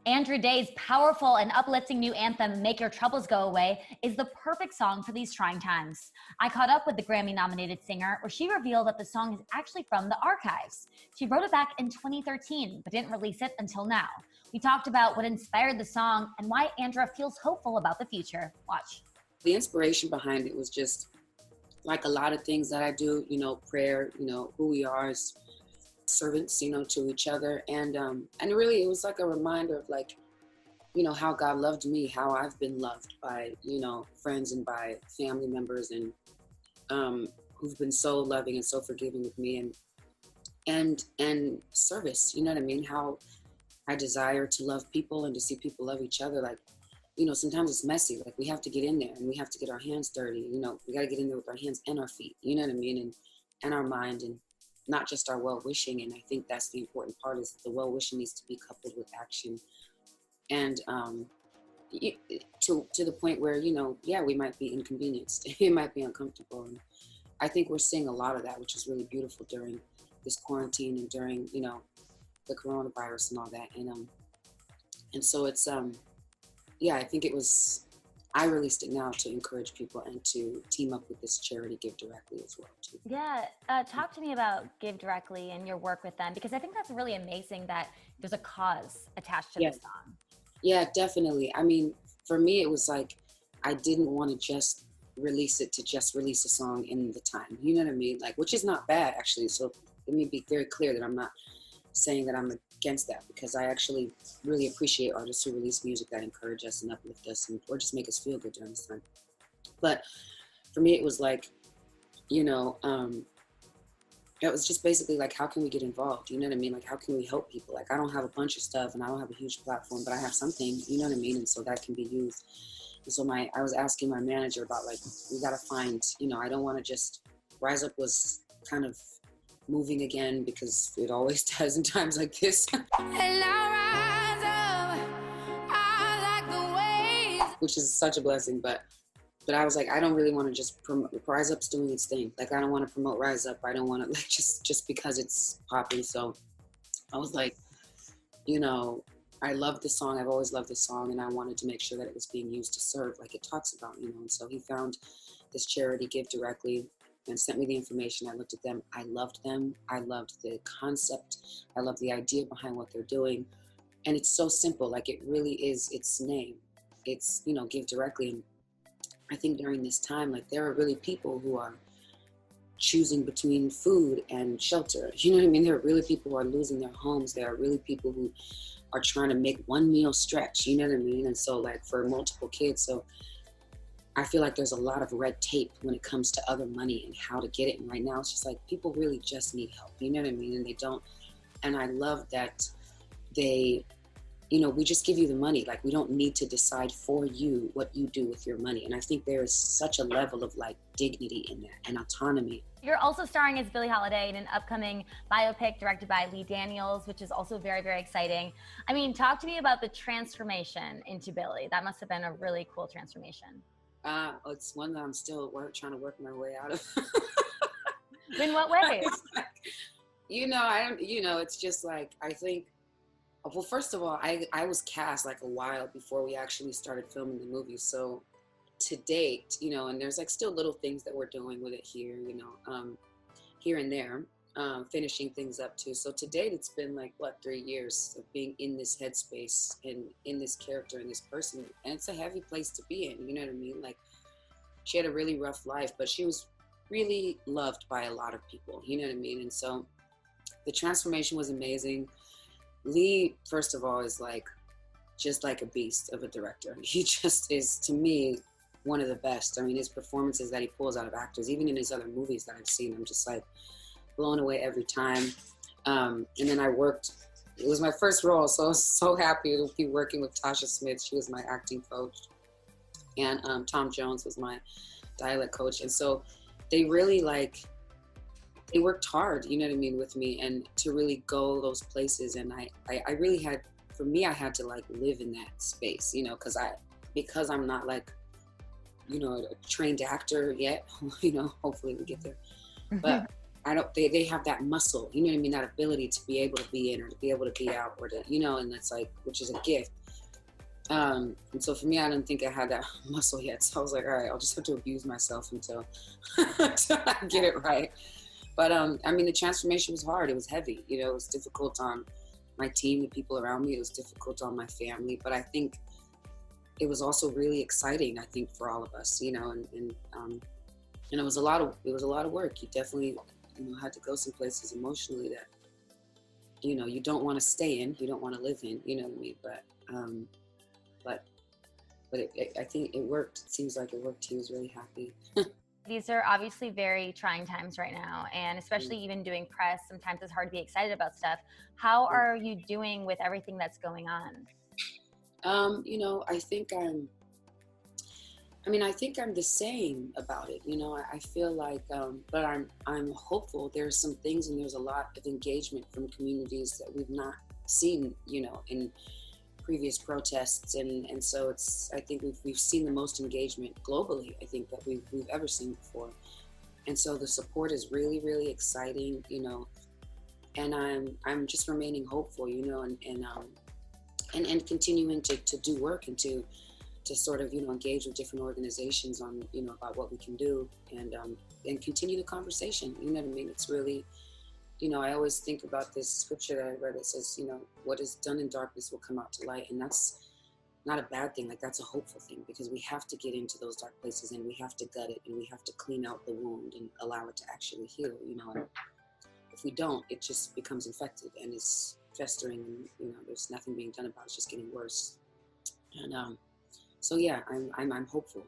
Andra Day's powerful and uplifting new anthem, Make Your Troubles Go Away, is the perfect song for these trying times. I caught up with the Grammy-nominated singer, where she revealed that the song is actually from the archives. She wrote it back in 2013, but didn't release it until now. We talked about what inspired the song and why Andra feels hopeful about the future. Watch. The inspiration behind it was just like a lot of things that I do, prayer, who we are as servants, to each other. And really it was like a reminder of like, how God loved me, how I've been loved by, friends and by family members and who've been so loving and so forgiving with me and service, you know what I mean? How I desire to love people and to see people love each other. Like, sometimes it's messy. Like we have to get in there and we have to get our hands dirty. We got to get in there with our hands and our feet, you know what I mean? And our mind and not just our well-wishing. And I think that's the important part is the well-wishing needs to be coupled with action. And to the point where, we might be inconvenienced. It might be uncomfortable. And I think we're seeing a lot of that, which is really beautiful during this quarantine and during, the coronavirus and all that. And so it's, I think I released it now to encourage people and to team up with this charity GiveDirectly as well too. Yeah, talk to me about GiveDirectly and your work with them, because I think that's really amazing that there's a cause attached to this song. Yeah, definitely. I mean, for me, it was like, I didn't want to just release it to just release a song in the time, you know what I mean? Like, which is not bad actually. So let me be very clear that I'm not saying that I'm against that, because I actually really appreciate artists who release music that encourage us and uplift us or just make us feel good during this time. But for me, it was like, it was just basically like, how can we get involved? You know what I mean? Like, how can we help people? Like, I don't have a bunch of stuff and I don't have a huge platform, but I have something, you know what I mean? And so that can be used. And so I was asking my manager about like, we got to find, I don't want to just, Rise Up was kind of moving again because it always does in times like this. Which is such a blessing, but I was like, I don't really want to just promote. Rise Up's doing its thing. Like, I don't want to promote Rise Up. I don't want to like just because it's popping. So I was like, I love the song. I've always loved the song, and I wanted to make sure that it was being used to serve, like it talks about, And so he found this charity, GiveDirectly, and sent me the information. I looked at them. I loved them. I loved the concept. I love the idea behind what they're doing. And it's so simple. Like, it really is its name. It's, GiveDirectly. And I think during this time, like, there are really people who are choosing between food and shelter. You know what I mean? There are really people who are losing their homes. There are really people who are trying to make one meal stretch. You know what I mean? And so, like, for multiple kids. So I feel like there's a lot of red tape when it comes to other money and how to get it. And right now it's just like, people really just need help. You know what I mean? And they don't. And I love that they, we just give you the money. Like, we don't need to decide for you what you do with your money. And I think there is such a level of like dignity in that and autonomy. You're also starring as Billie Holiday in an upcoming biopic directed by Lee Daniels, which is also very, very exciting. I mean, talk to me about the transformation into Billie. That must have been a really cool transformation. It's one that I'm still trying to work my way out of. In what way? It's just like, I think, well, first of all, I was cast like a while before we actually started filming the movie. So to date, and there's like still little things that we're doing with it here, here and there, finishing things up too. So to date, it's been like, 3 years of being in this headspace and in this character and this person. And it's a heavy place to be in, you know what I mean? Like, she had a really rough life, but she was really loved by a lot of people, you know what I mean? And so the transformation was amazing. Lee, first of all, is like, just like a beast of a director. He just is, to me, one of the best. I mean, his performances that he pulls out of actors, even in his other movies that I've seen, I'm just like blown away every time. And then it was my first role, so I was so happy to be working with Tasha Smith. She was my acting coach. And Tom Jones was my dialect coach. And so they really they worked hard, you know what I mean, with me, and to really go those places. And I really had, for me, I had to like live in that space, because I'm not like, a trained actor yet, hopefully we get there. But they have that muscle, you know what I mean, that ability to be able to be in or to be able to be out or to, you know, and that's like, which is a gift. And so for me, I didn't think I had that muscle yet. So I was like, all right, I'll just have to abuse myself until, until I get it right. But I mean, the transformation was hard. It was heavy. You know, it was difficult on my team, the people around me. It was difficult on my family. But I think it was also really exciting, I think, for all of us, you know, and it was a lot of work. You definitely, you know, had to go some places emotionally that, you know, you don't want to stay in, you don't want to live in, you know what I mean? But I think it worked. It seems like it worked. He was really happy. These are obviously very trying times right now, and especially even doing press, sometimes it's hard to be excited about stuff. How are you doing with everything that's going on? You know, I think I'm the same about it. You know, I feel like, but I'm hopeful. There's some things, and there's a lot of engagement from communities that we've not seen, you know, in previous protests, and so I think we've seen the most engagement globally, I think, that we've ever seen before, and so the support is really, really exciting, you know, and I'm just remaining hopeful, you know, and continuing to do work and to sort of, you know, engage with different organizations on, you know, about what we can do, and continue the conversation, you know what I mean? It's really, you know, I always think about this scripture that I read that says, you know, what is done in darkness will come out to light. And that's not a bad thing. Like, that's a hopeful thing, because we have to get into those dark places, and we have to gut it, and we have to clean out the wound and allow it to actually heal, you know. And if we don't, it just becomes infected and it's festering, and, you know, there's nothing being done about it. It's just getting worse. And so yeah, I'm hopeful.